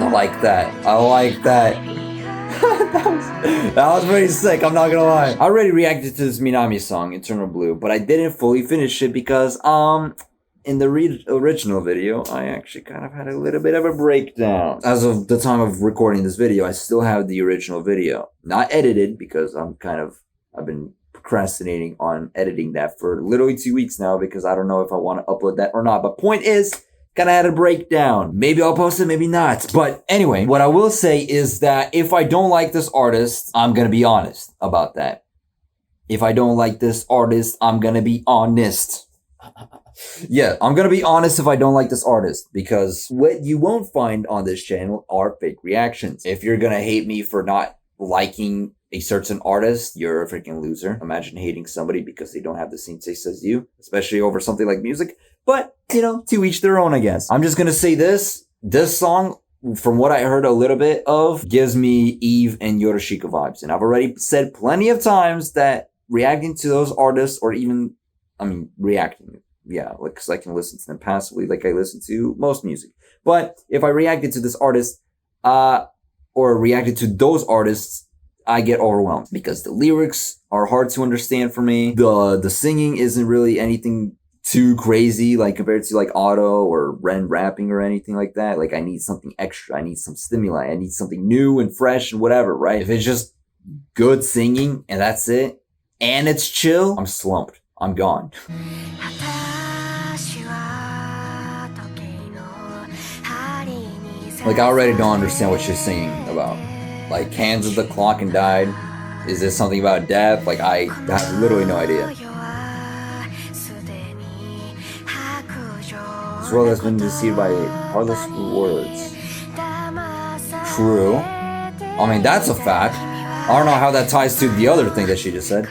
I like that. I like that. that was pretty sick, I'm not gonna lie. I already reacted to this Minami song, Eternal Blue, but I didn't fully finish it because, in the original video, I actually kind of had a little bit of a breakdown. As of the time of recording this video, I still have the original video. Not edited, because I've been procrastinating on editing that for literally 2 weeks now, because I don't know if I want to upload that or not. But point is, kind of had a breakdown. Maybe I'll post it, maybe not. But anyway, what I will say is that if I don't like this artist, I'm gonna be honest about that. If I don't like this artist, I'm gonna be honest. Yeah, I'm gonna be honest if I don't like this artist, because what you won't find on this channel are fake reactions. If you're gonna hate me for not liking a certain artist, you're a freaking loser. Imagine hating somebody because they don't have the same taste as you, especially over something like music. But, you know, to each their own, I guess. I'm just gonna say this song, from what I heard a little bit of, gives me Eve and 𝗂𝘂𝘀𝗀𝘀𝗀 vibes. And I've already said plenty of times that reacting to those artists, or even, reacting, yeah, like, because I can listen to them passively like I listen to most music. But if I reacted to this artist, or reacted to those artists, I get overwhelmed because the lyrics are hard to understand for me. The singing isn't really anything too crazy, like compared to like Auto or Ren rapping or anything like that. Like I need something extra. I need some stimuli. I need something new and fresh and whatever, right? If it's just good singing and that's it, and it's chill, I'm slumped. I'm gone. Like I already don't understand what she's singing about. Like, hands of the clock and died. Is this something about death? Like, I have literally no idea. This world has been deceived by heartless words. True. I mean, that's a fact. I don't know how that ties to the other thing that she just said.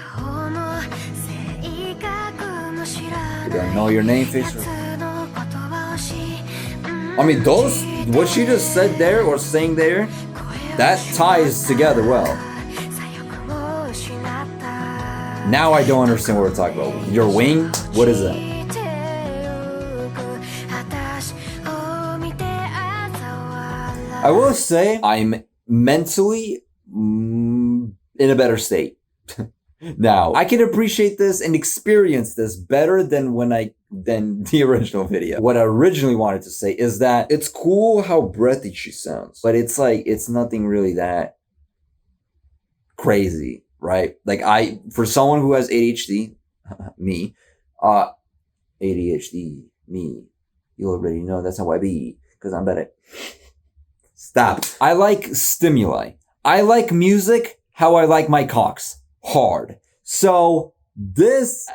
You don't know your name, face. I mean, those, what she just said there or saying there, that ties together well. Now I don't understand what we're talking about. Your wing? What is that? I will say I'm mentally in a better state. Now, I can appreciate this and experience this better than than the original video. What I originally wanted to say is that it's cool how breathy she sounds, but it's like, it's nothing really that crazy, right? Like for someone who has ADHD, me, ADHD, me, you already know that's how I be, because I'm better. Stop. I like stimuli. I like music how I like my cocks. Hard. So this,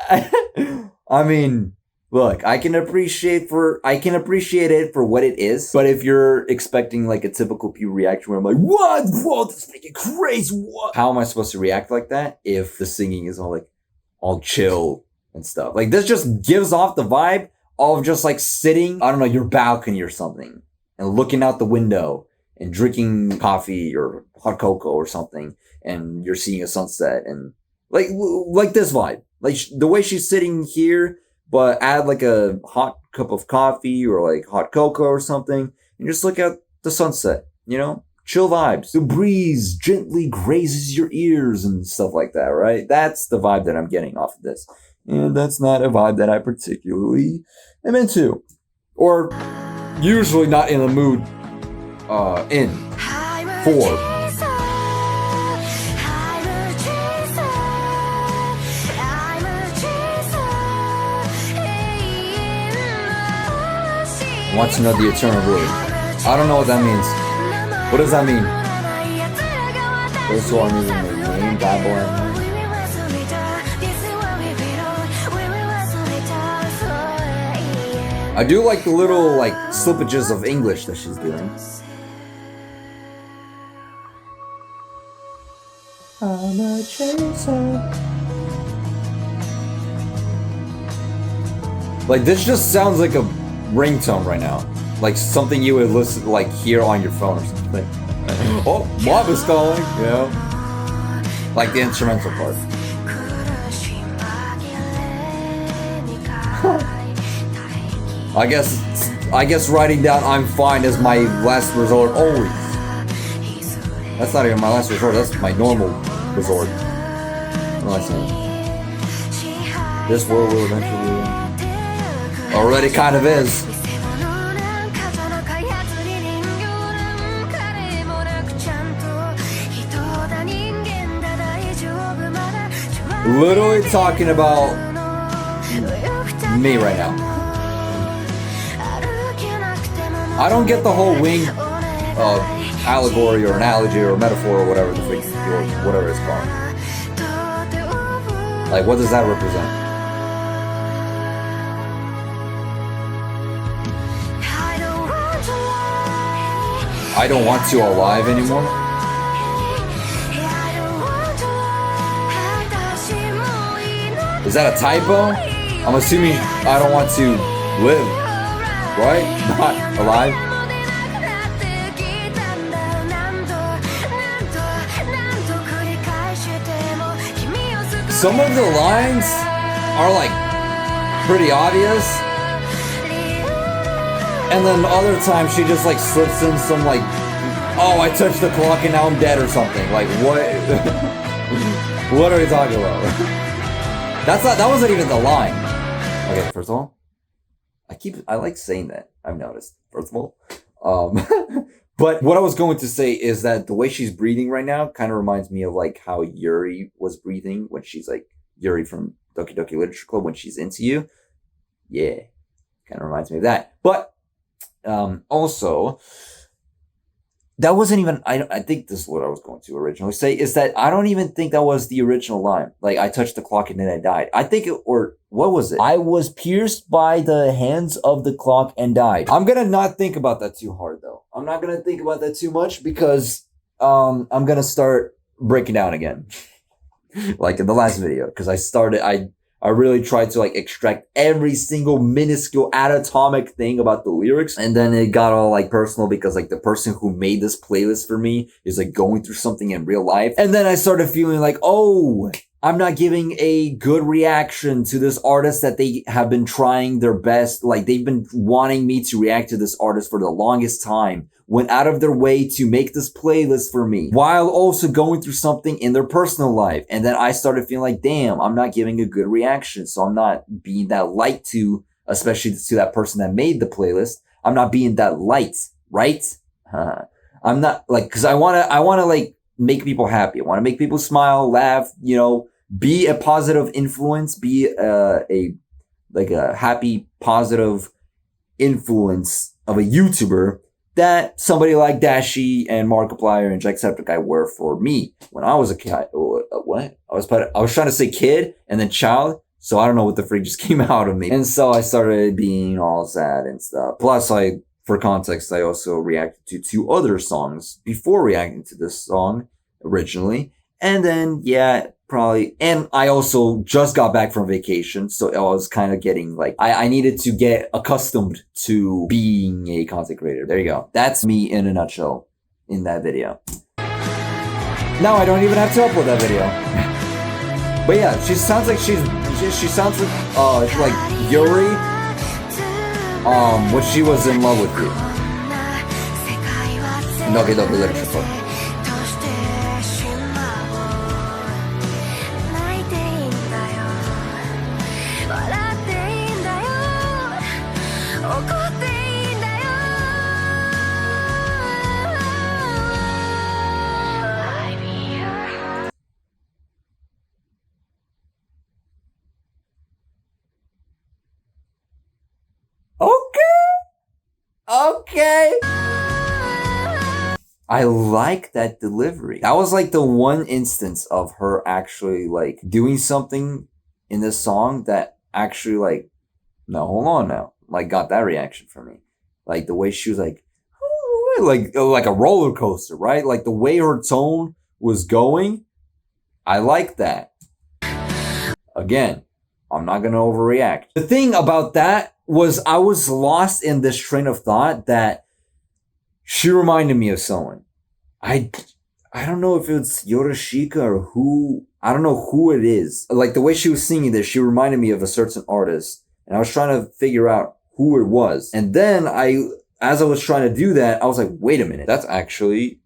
I mean, look, I can appreciate it for what it is. But if you're expecting like a typical Pew reaction where I'm like, what? Whoa, this is freaking crazy. What? How am I supposed to react like that if the singing is all chill and stuff? Like this just gives off the vibe of just like sitting, I don't know, your balcony or something and looking out the window and drinking coffee or hot cocoa or something. And you're seeing a sunset and like this vibe, like the way she's sitting here, but add like a hot cup of coffee or like hot cocoa or something and just look at the sunset, you know, chill vibes. The breeze gently grazes your ears and stuff like that, right? That's the vibe that I'm getting off of this. And that's not a vibe that I particularly am into, or usually not in the mood for. Want to know the eternal blue. I don't know what that means. What does that mean? Those who are moving the name, Bible, I do like the little like slippages of English that she's doing. I'm a chaser. Like this just sounds like a ringtone right now, like something you would listen, like hear on your phone or something. Oh, Mom is calling, you know, like the instrumental part. I guess I guess writing down "I'm fine" is my last resort always. That's not even my last resort. That's my normal resort. What am I saying? This world will eventually already kind of is. Literally talking about me right now. I don't get the whole wing allegory or analogy or metaphor or whatever the freak or whatever it's called. Like, what does that represent? I don't want you alive anymore. Is that a typo? I'm assuming I don't want to live, right? Not alive. Some of the lines are like pretty obvious, and then other times she just like slips in some like, oh, I touched the clock and now I'm dead or something. Like what? What are we talking about? That wasn't even the line. Okay, first of all, I like saying that. I've noticed. First of all, but what I was going to say is that the way she's breathing right now kind of reminds me of like how Yuri was breathing when she's like Yuri from Doki Doki Literature Club when she's into you. Yeah, kind of reminds me of that. But also, that wasn't even. I think this is what I was going to originally say is that I don't even think that was the original line. Like I touched the clock and then I died. I think or what was it? I was pierced by the hands of the clock and died. I'm gonna not think about that too hard though. I'm not gonna think about that too much because I'm gonna start breaking down again, like in the last video, because I really tried to like extract every single minuscule atomic thing about the lyrics. And then it got all like personal because like the person who made this playlist for me is like going through something in real life. And then I started feeling like, oh, I'm not giving a good reaction to this artist that they have been trying their best. Like they've been wanting me to react to this artist for the longest time. Went out of their way to make this playlist for me while also going through something in their personal life. And then I started feeling like, damn, I'm not giving a good reaction. So I'm not being that light to, especially to that person that made the playlist. I'm not being that light, right? I'm not like, cause I want to like make people happy. I want to make people smile, laugh, you know, be a positive influence, be a happy, positive influence of a YouTuber that somebody like Dashi and Markiplier and Jacksepticeye were for me when I was a kid. What? I was trying to say kid and then child, so I don't know what the freak just came out of me. And so I started being all sad and stuff. Plus, for context, I also reacted to 2 other songs before reacting to this song originally. And then, yeah, probably. And I also just got back from vacation. So I was kind of getting like, I needed to get accustomed to being a content creator. There you go. That's me in a nutshell in that video. Now I don't even have to upload that video. But yeah, she sounds like she sounds like Yuri, when she was in love with you. Doki Doki Literature Club. Okay. I like that delivery. That was like the one instance of her actually like doing something in this song that actually like, no, hold on now. Like got that reaction from me. Like the way she was like a roller coaster, right? Like the way her tone was going. I like that. Again, I'm not going to overreact. The thing about that was I was lost in this train of thought that she reminded me of someone. I don't know if it's Yorushika or who, I don't know who it is. Like the way she was singing this, she reminded me of a certain artist. And I was trying to figure out who it was. And then as I was trying to do that, I was like, wait a minute, that's actually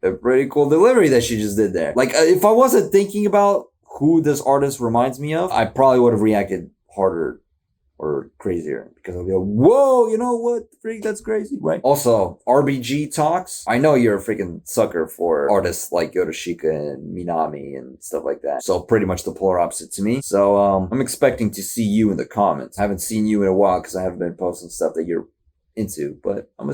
a pretty cool delivery that she just did there. Like, if I wasn't thinking about who this artist reminds me of, I probably would have reacted harder or crazier, because I'll be like, whoa, you know what, freak, that's crazy, right? Also, RBG talks. I know you're a freaking sucker for artists like 𝗶𝗾𝗀𝗀𝘀𝗀 and Minami and stuff like that. So pretty much the polar opposite to me. So I'm expecting to see you in the comments. I haven't seen you in a while because I haven't been posting stuff that you're into, but I'm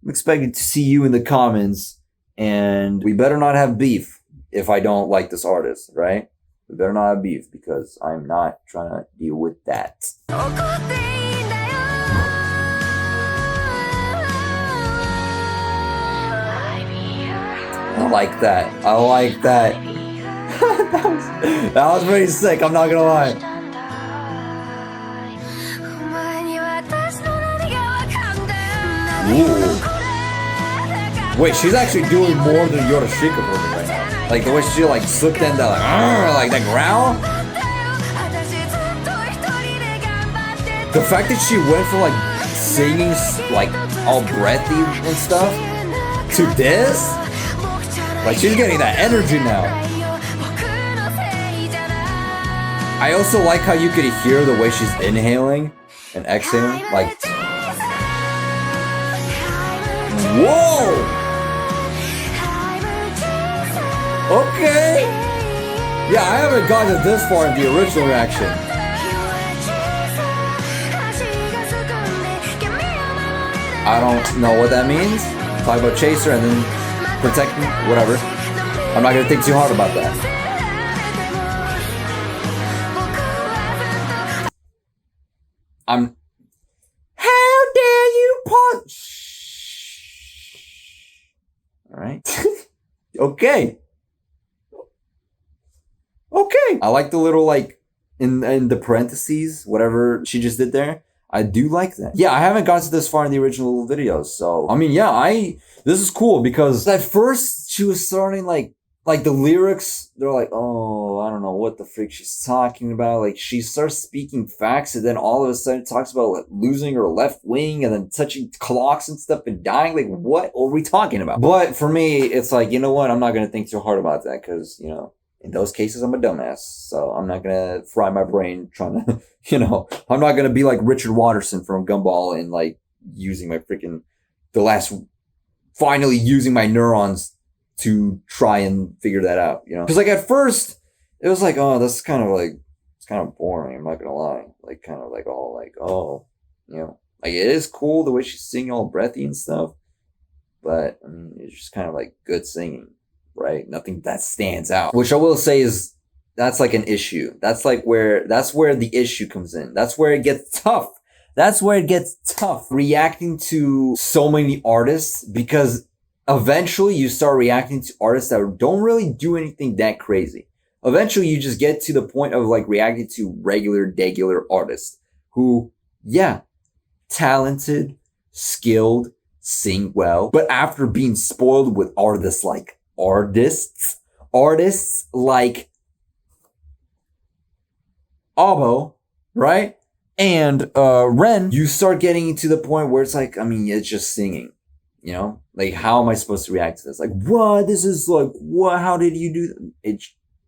expecting to see you in the comments, and we better not have beef if I don't like this artist, right? We better not have beef, because I'm not trying to deal with that. I like that. I like that. that was pretty sick, I'm not gonna lie. Ooh. Wait, she's actually doing more than 𝗶𝗶𝗀𝗀𝗀𝗀 for me right now. Like the way she like slipped in that like that growl. The fact that she went from like singing like all breathy and stuff to this, like she's getting that energy now. I also like how you could hear the way she's inhaling and exhaling, like. Whoa! Okay! Yeah, I haven't gotten this far in the original reaction. I don't know what that means. Talk about chaser and then protect me, whatever. I'm not gonna think too hard about that. How dare you punch? Alright. Okay. Okay. I like the little, like, in the parentheses, whatever she just did there. I do like that. Yeah, I haven't gotten to this far in the original videos, so I mean, yeah, this is cool, because at first she was starting like the lyrics, they're like, oh, I don't know what the freak she's talking about. Like, she starts speaking facts, and then all of a sudden talks about like losing her left wing and then touching clocks and stuff and dying. Like, what are we talking about? But for me, it's like, you know what? I'm not gonna think too hard about that, because, you know, in those cases, I'm a dumbass. So I'm not gonna fry my brain trying to, you know, I'm not gonna be like Richard Watterson from Gumball and like using my freaking, finally using my neurons to try and figure that out, you know? Because like at first, it was like, oh, that's kind of like, it's kind of boring, I'm not gonna lie. Like, kind of like all like, oh, you know, like it is cool the way she's singing all breathy and stuff, but I mean, it's just kind of like good singing, right? Nothing that stands out. Which I will say is, that's like an issue. That's where the issue comes in. That's where it gets tough. That's where it gets tough. Reacting to so many artists, because eventually you start reacting to artists that don't really do anything that crazy. Eventually you just get to the point of like reacting to degular artists who, yeah, talented, skilled, sing well, but after being spoiled with artists like Abo, right? And Ren, you start getting to the point where it's like, I mean, it's just singing, you know? Like, how am I supposed to react to this? Like, what? This is like, what? How did you do that?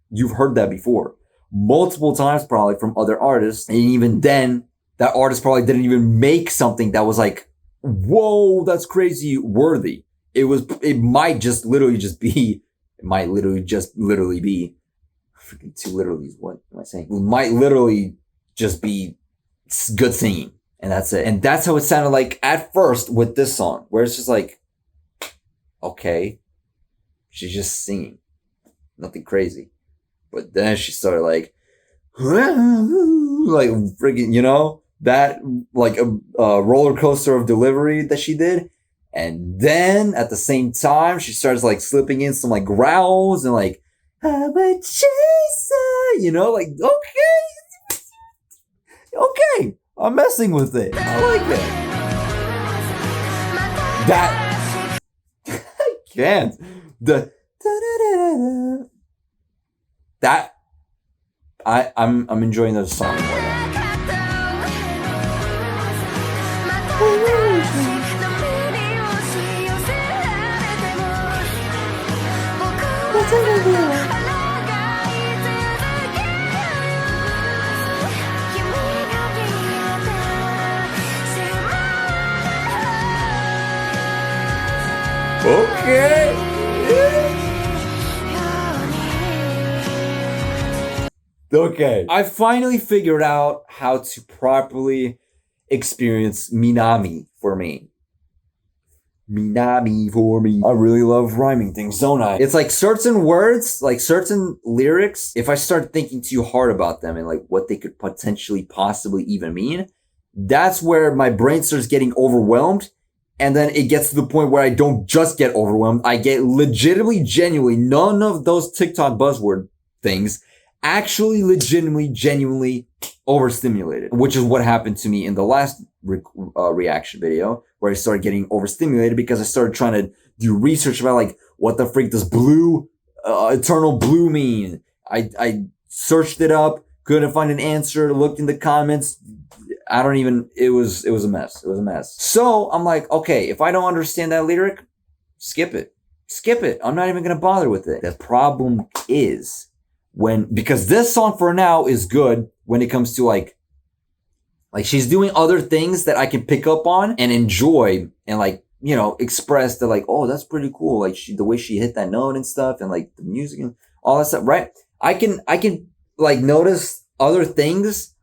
You've heard that before. Multiple times probably from other artists. And even then, that artist probably didn't even make something that was like, whoa, that's crazy worthy. It might literally just be freaking two literallys. What am I saying? It might literally just be good singing, and that's it. And that's how it sounded like at first with this song, where it's just like, okay, she's just singing, nothing crazy. But then she started like freaking, you know, that like a roller coaster of delivery that she did. And then at the same time, she starts like slipping in some like growls and like, I'm a chaser, you know, like, okay, I'm messing with it. I like it. That, I can't. I'm enjoying the song more now. Okay. Okay. I finally figured out how to properly experience Minami for me. Minami for me. I really love rhyming things, don't I? It's like certain words, like certain lyrics, if I start thinking too hard about them and like what they could potentially possibly even mean, that's where my brain starts getting overwhelmed. And then it gets to the point where I don't just get overwhelmed. I get legitimately, genuinely, none of those TikTok buzzword things actually legitimately, genuinely overstimulated, which is what happened to me in the last reaction video, where I started getting overstimulated because I started trying to do research about like, what the freak does blue, eternal blue mean? I searched it up, couldn't find an answer, looked in the comments. It was a mess. It was a mess. So I'm like, okay, if I don't understand that lyric, skip it. Skip it. I'm not even going to bother with it. The problem is because this song for now is good when it comes to like she's doing other things that I can pick up on and enjoy and like, you know, express that like, oh, that's pretty cool. Like the way she hit that note and stuff and like the music and all that stuff, right? I can like notice other things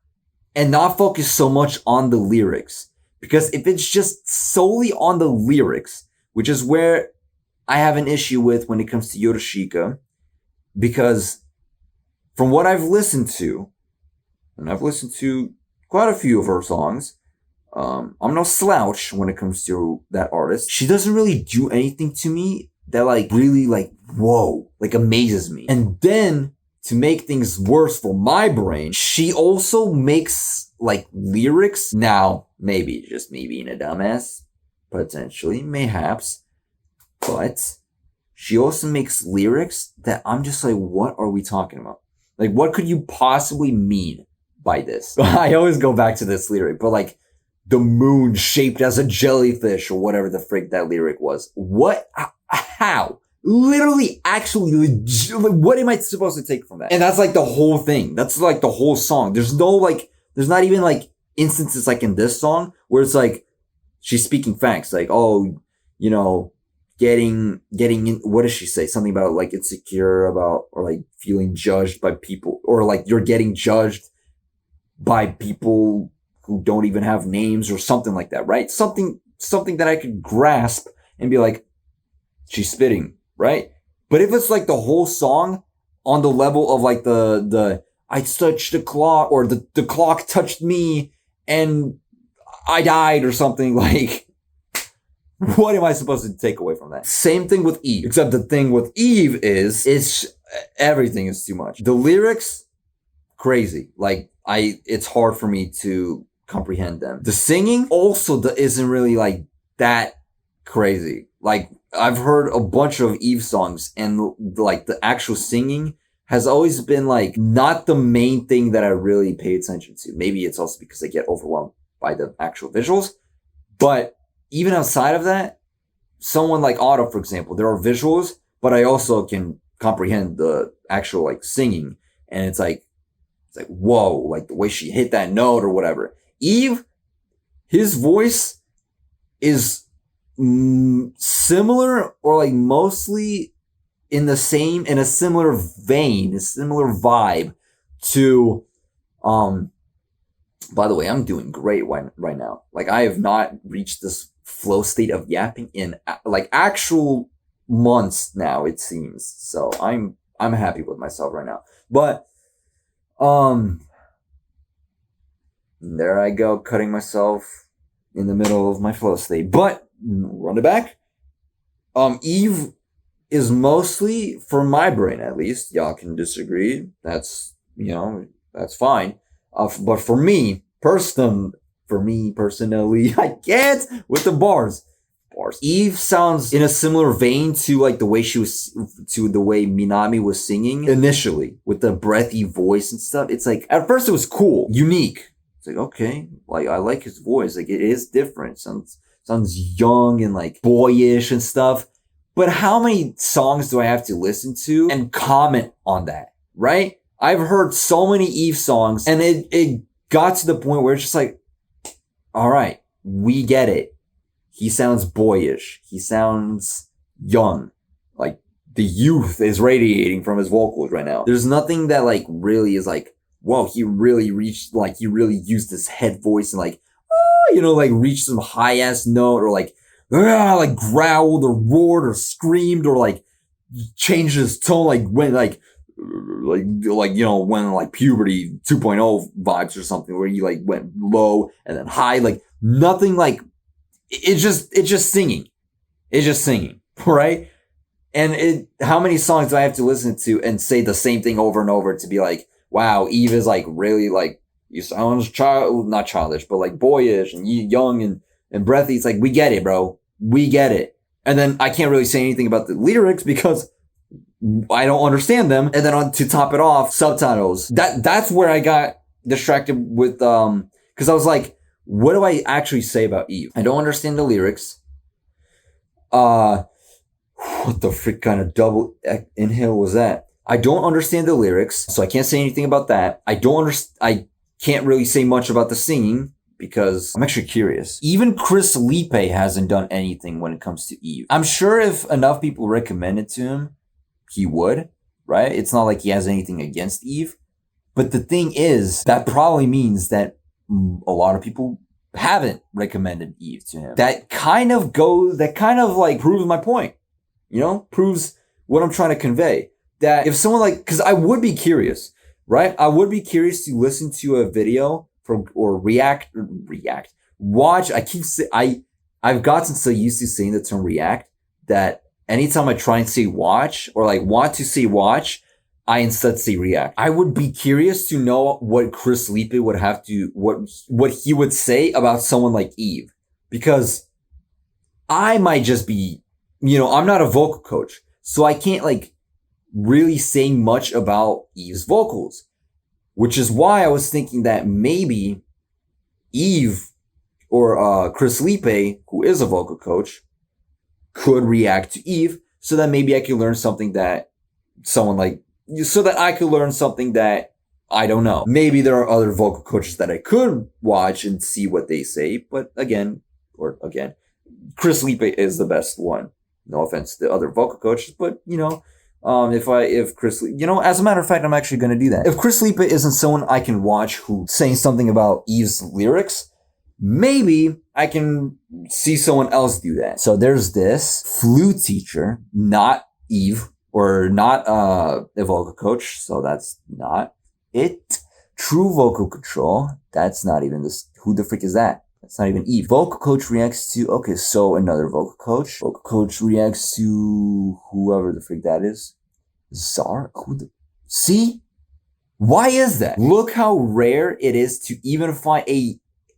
and not focus so much on the lyrics, because if it's just solely on the lyrics, which is where I have an issue with when it comes to Yorushika, because from what I've listened to, and I've listened to quite a few of her songs, I'm no slouch when it comes to that artist. She doesn't really do anything to me that like really like, whoa, like amazes me. And then to make things worse for my brain, she also makes like lyrics. Now, maybe just me being a dumbass, potentially, mayhaps, but she also makes lyrics that I'm just like, what are we talking about? Like, what could you possibly mean by this? I always go back to this lyric, but like, the moon shaped as a jellyfish or whatever the frick that lyric was. What? How? Literally, actually, what am I supposed to take from that? And that's like the whole thing. That's like the whole song. There's not even like instances like in this song where it's like, she's speaking facts. Like, oh, you know, getting in, what does she say? Something about like insecure about, or like feeling judged by people, or like you're getting judged by people who don't even have names or something like that, right? Something that I could grasp and be like, she's spitting, right? But if it's like the whole song on the level of like the I touched the clock, or the clock touched me and I died or something, like, what am I supposed to take away from that? Same thing with Eve, except the thing with Eve is everything is too much. The lyrics, crazy. Like it's hard for me to comprehend them. The singing also isn't really like that crazy. Like I've heard a bunch of Eve songs and like the actual singing has always been like not the main thing that I really pay attention to. Maybe it's also because I get overwhelmed by the actual visuals. But even outside of that, someone like Otto, for example, there are visuals, but I also can comprehend the actual like singing. And it's like, whoa, like the way she hit that note or whatever. Eve, his voice is similar, or like mostly in a similar vein, a similar vibe to, by the way, I'm doing great right now. Like I have not reached this flow state of yapping in like actual months now, it seems. So I'm happy with myself right now. But, there I go, cutting myself in the middle of my flow state. But run it back. Eve is mostly, for my brain at least, y'all can disagree. That's, you know, that's fine. But for me personally, I can't with the bars. Eve sounds in a similar vein to like the way Minami was singing initially with the breathy voice and stuff. It's like, at first it was cool, unique. It's like, okay, like I like his voice. Like it is different. Sounds young and like boyish and stuff. But how many songs do I have to listen to and comment on that, right? I've heard so many Eve songs and it got to the point where it's just like, all right, we get it. He sounds boyish. He sounds young. Like, the youth is radiating from his vocals right now. There's nothing that like really is like, whoa, he really reached, like he really used his head voice and like, like reached some high ass note or like growled or roared or screamed or like changed his tone, like when when like puberty 2.0 vibes or something where he like went low and then high, like nothing. Like it's just singing, right? And how many songs do I have to listen to and say the same thing over and over to be like, wow, Eve is like really like, you sound not childish, but like boyish and young and breathy. It's like, we get it, bro. We get it. And then I can't really say anything about the lyrics because I don't understand them. And then to top it off, subtitles. That's where I got distracted with, cause I was like, what do I actually say about Eve? I don't understand the lyrics. What the frick kind of double inhale was that? I don't understand the lyrics, so I can't say anything about that. I can't really say much about the singing because I'm actually curious. Even 𝗶𝗾𝘀𝗀𝘀𝗀 hasn't done anything when it comes to Eve. I'm sure if enough people recommend it to him, he would, right? It's not like he has anything against Eve. But the thing is, that probably means that a lot of people haven't recommended Eve to him. That kind of like proves my point, proves what I'm trying to convey. That if someone like, cause I would be curious, right? I would be curious to listen to a video or watch. I've gotten so used to saying the term react that anytime I try and say watch or like want to say watch, I instead say react. I would be curious to know what 𝗶𝗾𝘀𝗀𝘀𝗀 would have to, what he would say about someone like Eve, because I might just be, I'm not a vocal coach, so I can't like really say much about Eve's vocals, which is why I was thinking that maybe Eve or 𝗶𝗾𝘀𝗀𝘀𝗀, who is a vocal coach, could react to Eve so that maybe I could learn something that I could learn something that I don't know. Maybe there are other vocal coaches that I could watch and see what they say, but again, 𝗶𝗾𝘀𝗀𝘀𝗀 is the best one. No offense to the other vocal coaches, but if 𝗶𝗾𝘀𝗀𝘀𝗀𝘀, as a matter of fact, I'm actually going to do that. If 𝗶𝗾𝘀𝗀𝘀𝗀𝘀 isn't someone I can watch who's saying something about Eve's lyrics, maybe I can see someone else do that. So there's this flute teacher, not Eve, or not a vocal coach, so that's not it. True vocal control, that's not even this. Who the frick is that? That's not even Eve. Vocal coach reacts to, okay, so another vocal coach. Vocal coach reacts to whoever the frick that is. Czar? See? Why is that? Look how rare it is to even find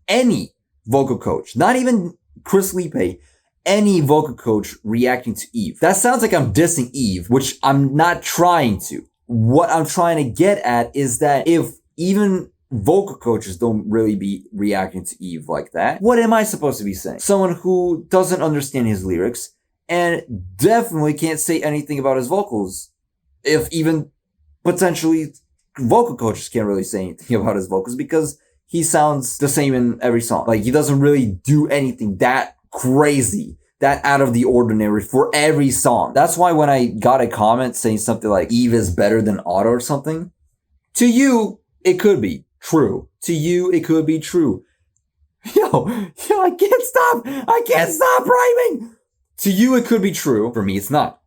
any vocal coach, not even 𝗶𝗾𝘀𝗀𝘀𝗀𝘀, any vocal coach reacting to Eve. That sounds like I'm dissing Eve, which I'm not trying to. What I'm trying to get at is that if even vocal coaches don't really be reacting to Eve like that, what am I supposed to be saying? Someone who doesn't understand his lyrics and definitely can't say anything about his vocals. If even potentially vocal coaches can't really say anything about his vocals because he sounds the same in every song. Like, he doesn't really do anything that crazy, that out of the ordinary for every song. That's why when I got a comment saying something like Eve is better than Otto or something, to you, it could be true. To you, it could be true. Yo, I can't stop rhyming. To you, it could be true. For me, it's not.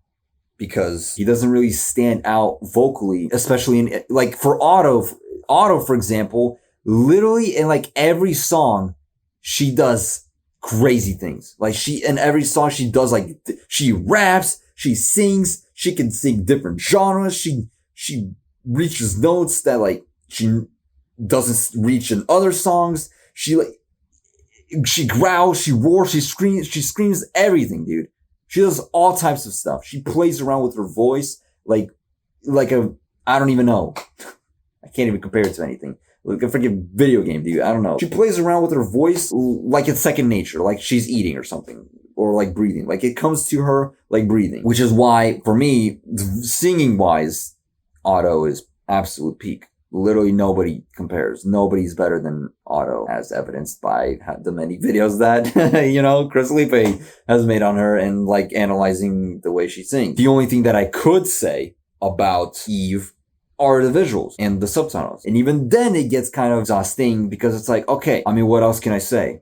Because he doesn't really stand out vocally, especially in, like, for Otto, for example, literally in like every song, she does crazy things. Like, in every song she does, like, she raps, she sings, she can sing different genres, she reaches notes that like she doesn't reach in other songs. She growls, she roars, she screams everything, dude. She does all types of stuff. She plays around with her voice like I don't even know. I can't even compare it to anything. Like a freaking video game, dude. I don't know. She plays around with her voice like it's second nature, like she's eating or something, or like breathing. Like, it comes to her like breathing, which is why, for me, singing wise, Otto is absolute peak. literally nobody compares. Nobody's better than Otto, as evidenced by the many videos that, 𝗶𝗾𝗀𝗀𝘀𝗀𝗀 has made on her and like analyzing the way she sings. The only thing that I could say about Eve are the visuals and the subtitles. And even then it gets kind of exhausting because it's like, okay, I mean, what else can I say?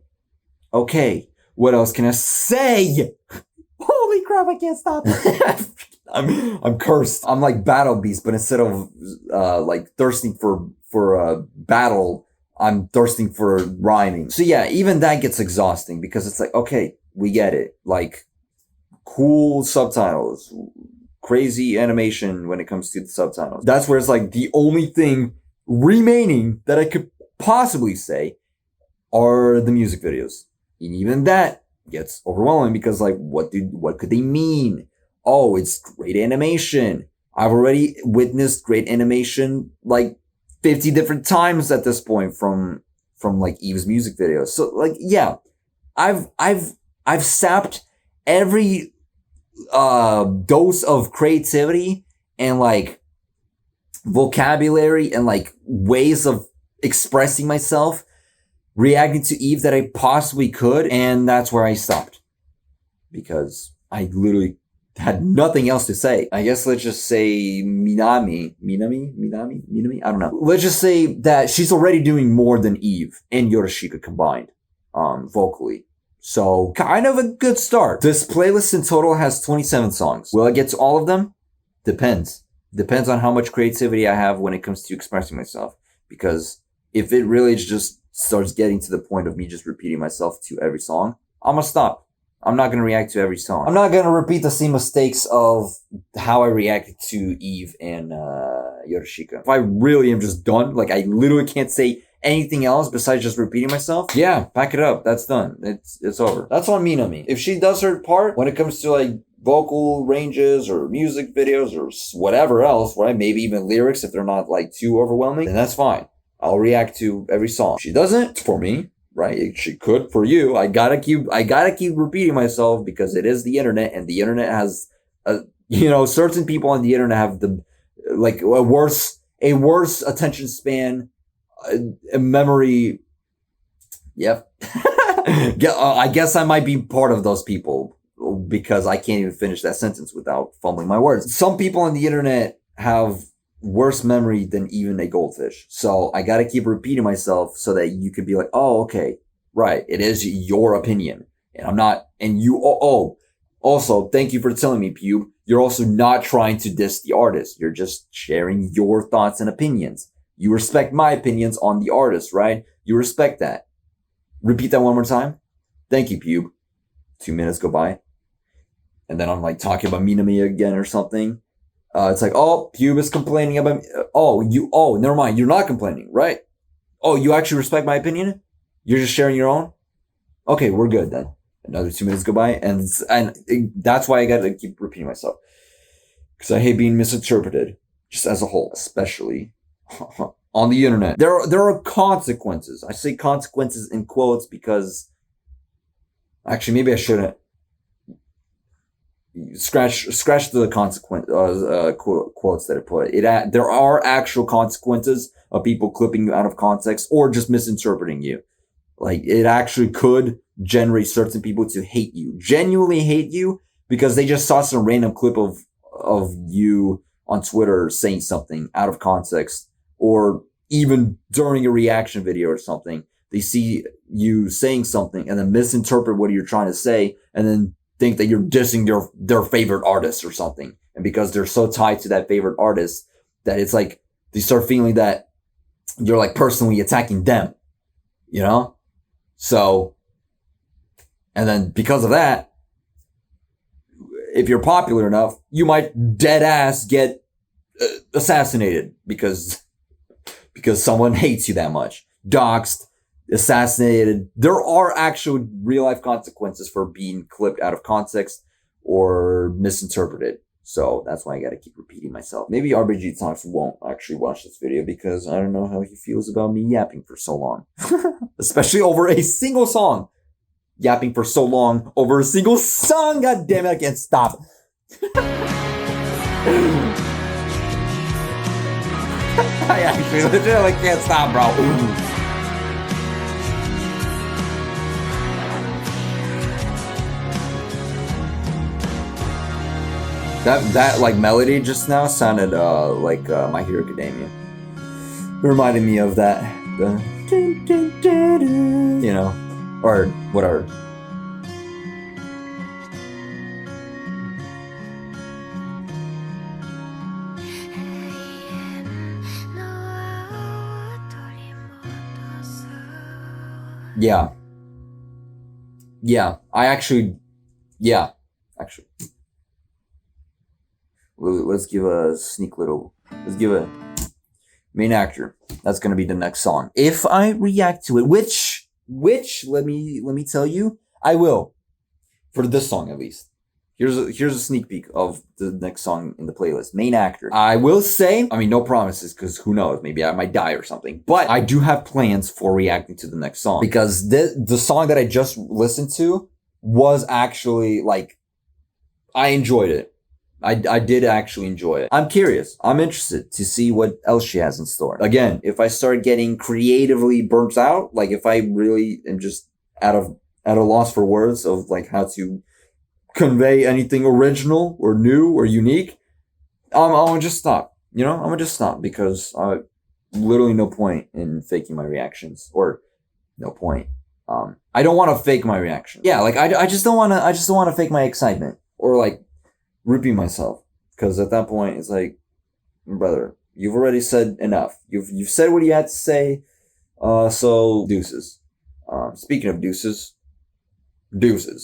Okay, what else can I say? Holy crap, I can't stop. I'm cursed. I'm like Battle Beast, but instead of like thirsting for a battle, I'm thirsting for rhyming. So yeah, even that gets exhausting because it's like, okay, we get it. Like cool subtitles, crazy animation when it comes to the subtitles. That's where it's like the only thing remaining that I could possibly say are the music videos. And even that gets overwhelming because like, what could they mean? Oh, it's great animation. I've already witnessed great animation like 50 different times at this point from like Eve's music videos. So like, yeah, I've sapped every dose of creativity and like vocabulary and like ways of expressing myself reacting to Eve that I possibly could, and that's where I stopped because I literally had nothing else to say. I guess let's just say Minami, I don't know. Let's just say that she's already doing more than Eve and 𝗂𝘂𝘀𝗀𝘀 combined, vocally. So kind of a good start. This playlist in total has 27 songs. Will I get to all of them? Depends. Depends on how much creativity I have when it comes to expressing myself. Because if it really just starts getting to the point of me just repeating myself to every song, I'm gonna stop. I'm not gonna react to every song. I'm not gonna repeat the same mistakes of how I reacted to Eve and 𝗂𝘂𝘀𝗀𝘀. If I really am just done, like I literally can't say anything else besides just repeating myself, yeah, pack it up. That's done. It's over. That's on Minami. If she does her part when it comes to like vocal ranges or music videos or whatever else, right? Maybe even lyrics if they're not like too overwhelming, then that's fine. I'll react to every song. She doesn't, for me, right? She could for you. I gotta keep repeating myself because it is the internet, and the internet has, certain people on the internet have a worse attention span, a memory. Yep. I guess I might be part of those people because I can't even finish that sentence without fumbling my words. Some people on the internet have worse memory than even a goldfish. So I gotta keep repeating myself so that you could be like, oh, okay, right. It is your opinion. And I'm not, and you, also, thank you for telling me, Pube. You're also not trying to diss the artist. You're just sharing your thoughts and opinions. You respect my opinions on the artist, right? You respect that. Repeat that one more time. Thank you, Pube. 2 minutes go by. And then I'm like talking about Minami again or something. It's like, oh, Pube is complaining about, never mind. You're not complaining, right? Oh, you actually respect my opinion? You're just sharing your own? Okay, we're good then. Another 2 minutes go by, and that's why I gotta keep repeating myself. Because I hate being misinterpreted, just as a whole, especially on the internet. There are consequences. I say consequences in quotes because, actually, maybe I shouldn't. Scratch the consequence quotes that I put. There are actual consequences of people clipping you out of context or just misinterpreting you. Like it actually could generate certain people to hate you, genuinely hate you, because they just saw some random clip of you on Twitter saying something out of context, or even during a reaction video or something. They see you saying something and then misinterpret what you're trying to say, and then think that you're dissing their favorite artist or something. And because they're so tied to that favorite artist that it's like they start feeling that you're like personally attacking them, So, and then because of that, if you're popular enough, you might dead ass get assassinated because someone hates you that much. Doxed, assassinated. There are actual real life consequences for being clipped out of context or misinterpreted. So that's why I gotta keep repeating myself. Maybe 𝗂𝘂𝘀𝘀𝗀𝘀 won't actually watch this video because I don't know how he feels about me yapping for so long. Especially over a single song. Yapping for so long over a single song. God damn it, I can't stop. I actually literally can't stop, bro. That like melody just now sounded like My Hero Academia. It reminded me of that. You know, or whatever. Yeah. Yeah. Actually. Let's give a sneak little. Let's give a main actor. That's gonna be the next song. If I react to it, which let me tell you, I will. For this song at least. Here's a sneak peek of the next song in the playlist. Main actor. I will say, I mean, no promises, because who knows, maybe I might die or something. But I do have plans for reacting to the next song. Because the song that I just listened to was actually, like, I enjoyed it. I did actually enjoy it. I'm curious. I'm interested to see what else she has in store. Again, if I start getting creatively burnt out, like if I really am just at a loss for words of like how to convey anything original or new or unique, I'm gonna just stop. You know, I'm gonna just stop because literally no point in faking my reactions, or no point. I don't want to fake my reaction. Yeah, like I just don't want to fake my excitement or like repeat myself, because at that point it's like, brother, you've already said enough. You've said what you had to say. So deuces. Speaking of deuces.